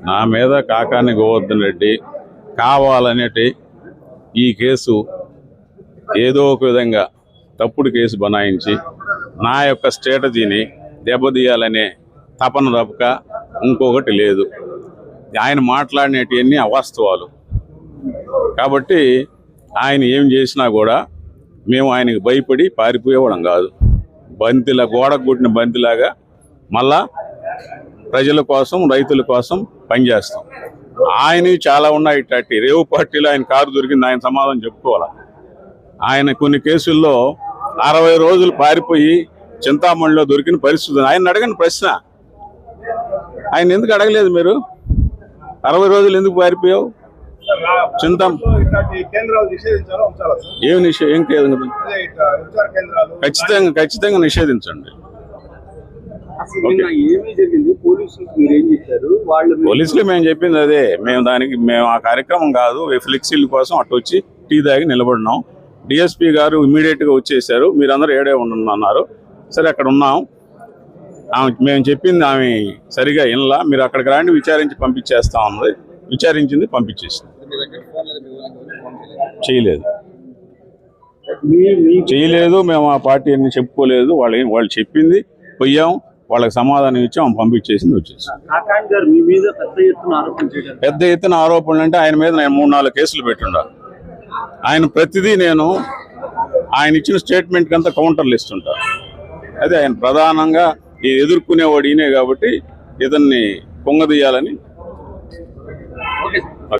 నా మీద కాకాని గోవర్ధన్ రెడ్డి కావాలనేటి ఈ కేసు ఏదో ఒక విధంగా తప్పుడు కేసు బనాయించి నా యొక్క స్ట్రాటజీని దెబ్బతీయాలనే తపన తప్పక ఇంకొకటి లేదు. ఆయన మాట్లాడినవన్నీ అవాస్తవాలు కాబట్టి ఆయన ఏం చేసినా కూడా మేము ఆయనకి భయపడి పారిపోయేవాళ్ళం కాదు. బంతిలా గోడకు కొట్టిన బంతిలాగా మళ్ళా ప్రజల కోసం రైతుల కోసం పనిచేస్తాం. ఆయన చాలా ఉన్నాయి. ఇట్లాంటి రేవు పార్టీలో ఆయన కారు దొరికింది, ఆయన సమాధానం చెప్పుకోవాలి. ఆయన కొన్ని కేసుల్లో 60 రోజులు పారిపోయి చింతామణిలో దొరికిన పరిస్థితి. ఆయన అడగండి ప్రశ్న, ఆయన ఎందుకు అడగలేదు? మీరు 60 రోజులు ఎందుకు పారిపోయావు? ఏం ఖచ్చితంగా నిషేధించండి. పోలీసులు మేము చెప్పింది అదే. మేము ఆ కార్యక్రమం కాదు, ఫ్లెక్సీల కోసం అటు వచ్చి టీ తాగి నిలబడినాం. డిఎస్పీ గారు ఇమీడియట్ గా వచ్చేసారు. మీరందరూ ఏడే ఉండన్నారు. సరే అక్కడ ఉన్నాం. మేము చెప్పింది ఆమె సరిగా వినలా. మీరు అక్కడికి రాండి, విచారించి పంపించేస్తా ఉన్నది. విచారించింది, పంపించేసింది. చేయలేదు. మేము ఆ పార్టీ అన్ని చెప్పుకోలేదు. వాళ్ళు చెప్పింది పోయాం, వాళ్ళకి సమాధానం ఇచ్చాం, పంపించేసింది, వచ్చేసింది. పెద్ద ఎత్తున ఆరోపణలు అంటే ఆయన మీద నేను 3-4 కేసులు పెట్టుండా. ఆయన ప్రతిదీ ఆయన ఇచ్చిన స్టేట్మెంట్ కంతా కౌంటర్లు ఇస్తుంటా. అదే ఆయన ప్రధానంగా ఎదుర్కొనేవాడు ఈయనే కాబట్టి ఇతన్ని పొంగదీయాలని